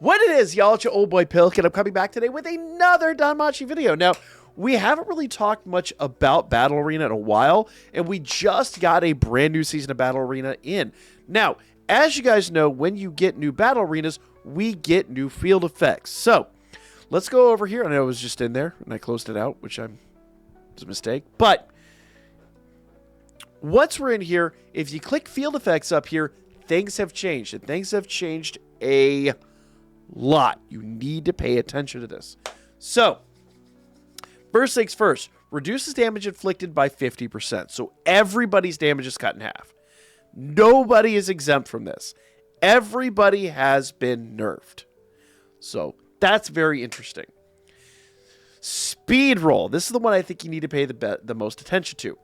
What it is, y'all, it's your old boy Pilk, and I'm coming back today with another Danmachi video. Now, we haven't really talked much about Battle Arena in a while, and we just got a brand new season of Battle Arena in. Now, as you guys know, when you get new Battle Arenas, we get new field effects. So, let's go over here. I know it was just in there, and I closed it out, which was a mistake. But, once we're in here, if you click field effects up here, things have changed, and things have changed a lot. You need to pay attention to this. So, first things first, reduces damage inflicted by 50%. So everybody's damage is cut in half. Nobody is exempt from this. Everybody has been nerfed. So that's very interesting. Speed roll. This is the one I think you need to pay the most attention to.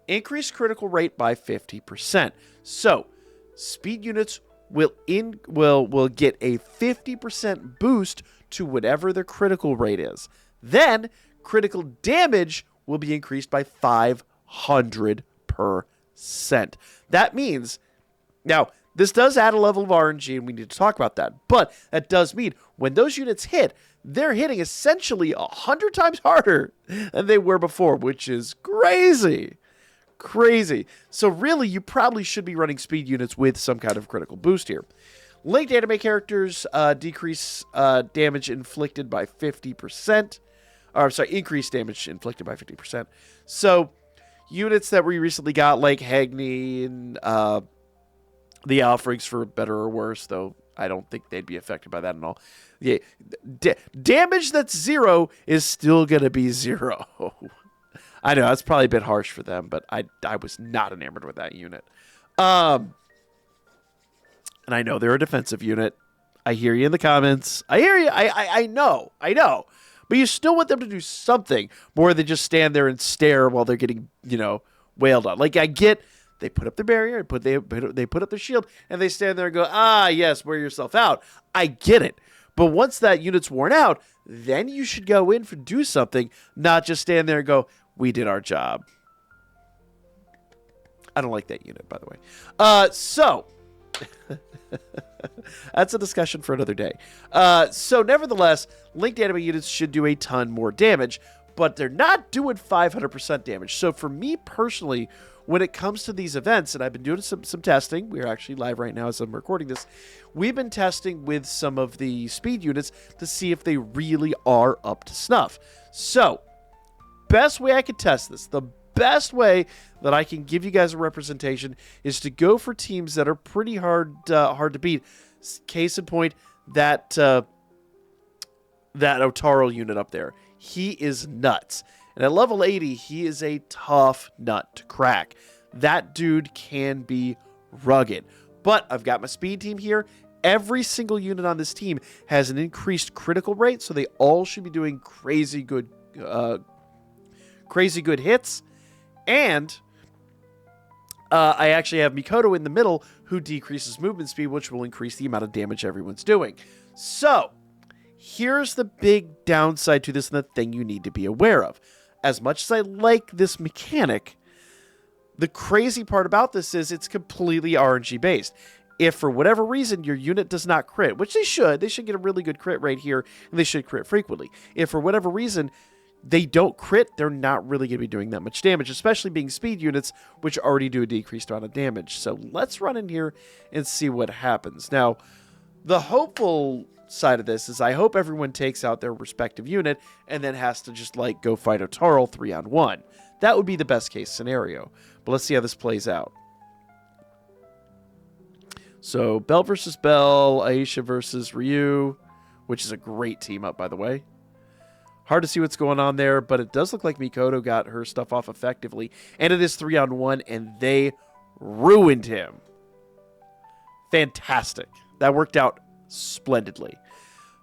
Increase critical rate by 50%. So speed units will get a 50% boost to whatever their critical rate is. Then critical damage will be increased by 500%. That means, now this does add a level of RNG, and we need to talk about that, but that does mean when those units hit, they're hitting essentially 100 times harder than they were before, which is crazy. Crazy. So really, you probably should be running speed units with some kind of critical boost here. Linked anime characters decrease damage inflicted by 50%. Or, sorry, increase damage inflicted by 50%. So, units that we recently got, like Hagni and the Alfriggs, for better or worse, though I don't think they'd be affected by that at all. Yeah, damage that's 0 is still going to be 0. I know, that's probably a bit harsh for them, but I was not enamored with that unit. And I know they're a defensive unit. I hear you in the comments. I hear you. I know. But you still want them to do something more than just stand there and stare while they're getting, wailed on. Like, I get they put up their barrier, they put up their shield, and they stand there and go, yes, wear yourself out. I get it. But once that unit's worn out, then you should go in for do something, not just stand there and go, we did our job. I don't like that unit, by the way. So, that's a discussion for another day. So, nevertheless, linked anime units should do a ton more damage, but they're not doing 500% damage. So, for me personally, when it comes to these events, and I've been doing some testing, we're actually live right now as I'm recording this, we've been testing with some of the speed units to see if they really are up to snuff. So, best way I could test this, the best way that I can give you guys a representation is to go for teams that are pretty hard to beat. Case in point, that Otaro unit up there. He is nuts. And at level 80, he is a tough nut to crack. That dude can be rugged. But I've got my speed team here. Every single unit on this team has an increased critical rate, so they all should be doing crazy good hits. And I actually have Mikoto in the middle, who decreases movement speed, which will increase the amount of damage everyone's doing. So, here's the big downside to this and the thing you need to be aware of. As much as I like this mechanic, the crazy part about this is it's completely RNG based. If for whatever reason your unit does not crit, which they should get a really good crit rate here, and they should crit frequently. If for whatever reason they don't crit, they're not really going to be doing that much damage, especially being speed units, which already do a decreased amount of damage. So let's run in here and see what happens. Now, the hopeful side of this is I hope everyone takes out their respective unit and then has to just, go fight Otaro 3-on-1. That would be the best case scenario. But let's see how this plays out. So, Bell versus Bell, Aisha versus Ryu, which is a great team up, by the way. Hard to see what's going on there, but it does look like Mikoto got her stuff off effectively. And it is 3-on-1, and they ruined him. Fantastic. That worked out splendidly.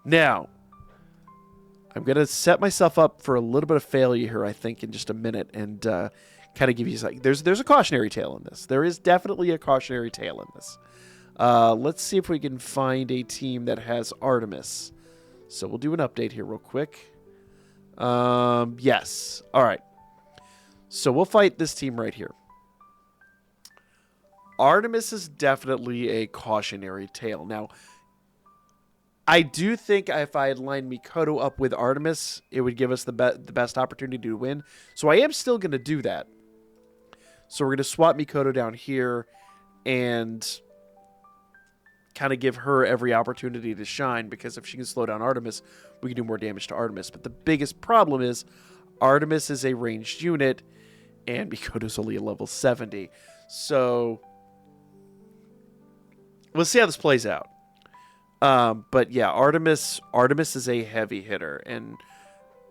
Now, I'm going to set myself up for a little bit of failure here, I think, in just a minute, and kind of give you... There's a cautionary tale in this. There is definitely a cautionary tale in this. Let's see if we can find a team that has Artemis. So we'll do an update here real quick. Yes. All right. So we'll fight this team right here. Artemis is definitely a cautionary tale. Now, I do think if I had lined Mikoto up with Artemis, it would give us the best opportunity to win. So I am still going to do that. So we're going to swap Mikoto down here and kind of give her every opportunity to shine, because if she can slow down Artemis, we can do more damage to Artemis. But the biggest problem is Artemis is a ranged unit and Mikoto's only a level 70. So we'll see how this plays out. But yeah, Artemis is a heavy hitter, and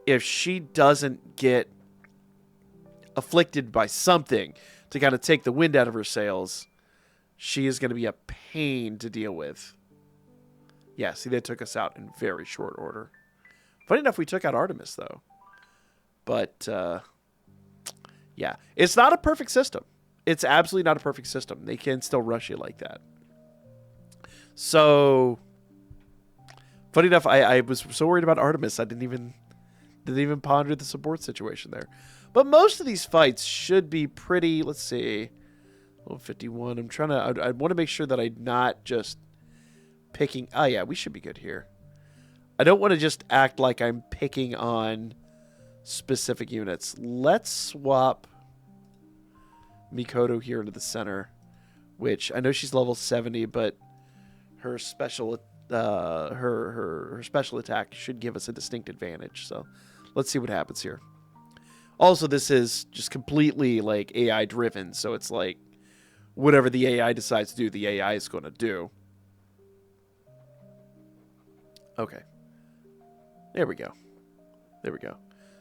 if she doesn't get afflicted by something to kind of take the wind out of her sails, she is going to be a pain to deal with. Yeah, see, they took us out in very short order. Funny enough, we took out Artemis, though. But, yeah, it's not a perfect system. It's absolutely not a perfect system. They can still rush you like that. So, funny enough, I was so worried about Artemis, I didn't even ponder the support situation there. But most of these fights should be pretty, let's see, level 51. I'm trying to, I want to make sure that I'm not just picking, oh yeah, we should be good here. I don't want to just act like I'm picking on specific units. Let's swap Mikoto here into the center, which I know she's level 70, but her special her special attack should give us a distinct advantage. So let's see what happens here. Also, this is just completely like AI driven, so it's like whatever the AI decides to do, the AI is going to do. Okay. There we go. There we go.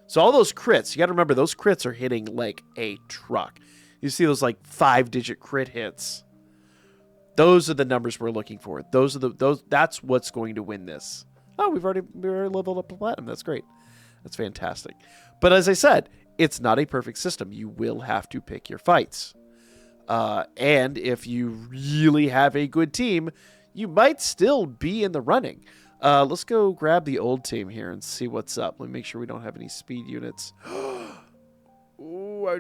So all those crits, you got to remember those crits are hitting like a truck. You see those like 5-digit crit hits. Those are the numbers we're looking for. That's what's going to win this. Oh, we've already leveled up to platinum. That's great. That's fantastic. But as I said, it's not a perfect system. You will have to pick your fights. And if you really have a good team, you might still be in the running. Let's go grab the old team here and see what's up. Let me make sure we don't have any speed units. Ooh,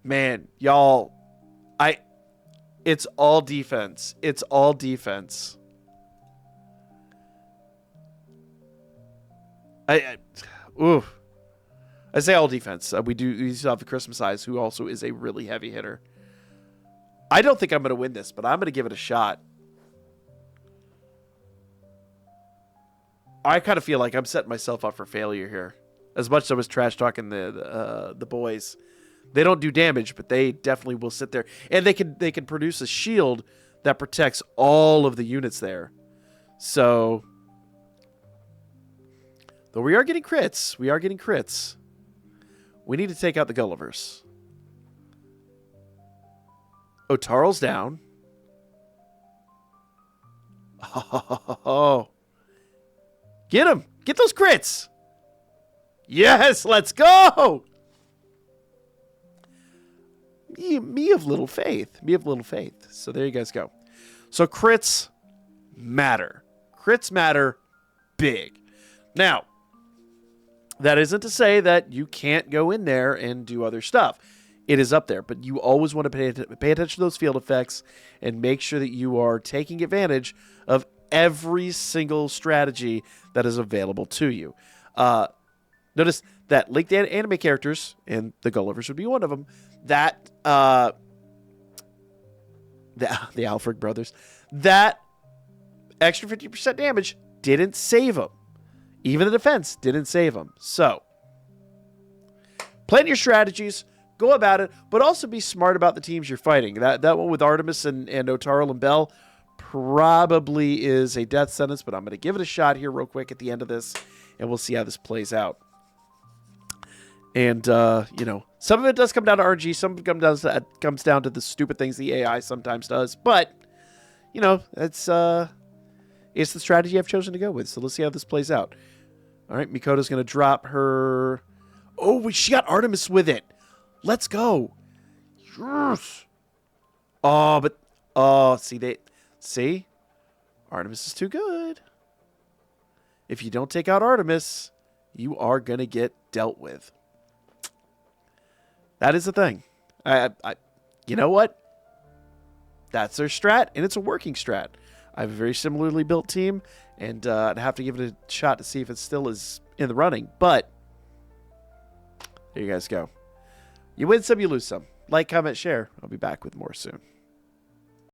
Man, y'all, it's all defense. It's all defense. I say all defense. We still have the Christmas Eyes, who also is a really heavy hitter. I don't think I'm going to win this, but I'm going to give it a shot. I kind of feel like I'm setting myself up for failure here. As much as I was trash talking the boys, they don't do damage, but they definitely will sit there, and they can produce a shield that protects all of the units there. So, though we are getting crits, we need to take out the Gullivers. Otarl's down. Oh. Get him. Get those crits. Yes, let's go. Me of little faith. Me of little faith. So there you guys go. So crits matter. Crits matter big. Now, that isn't to say that you can't go in there and do other stuff. It is up there, but you always want to pay attention to those field effects and make sure that you are taking advantage of every single strategy that is available to you. Notice that linked anime characters, and the Gullivers would be one of them, that the Alfrigg Brothers, that extra 50% damage didn't save them. Even the defense didn't save them. So, plan your strategies. Go about it, but also be smart about the teams you're fighting. That one with Artemis and Otarl and Bell probably is a death sentence, but I'm going to give it a shot here real quick at the end of this, and we'll see how this plays out. And, some of it does come down to RNG. Some of it comes down to the stupid things the AI sometimes does. But, it's the strategy I've chosen to go with. So let's see how this plays out. All right, Mikoto's going to drop her. Oh, she got Artemis with it. Let's go. Yes. See? Artemis is too good. If you don't take out Artemis, you are going to get dealt with. That is the thing. You know what? That's their strat, and it's a working strat. I have a very similarly built team, and I'd have to give it a shot to see if it still is in the running. But there you guys go. You win some, you lose some. Like, comment, share. I'll be back with more soon.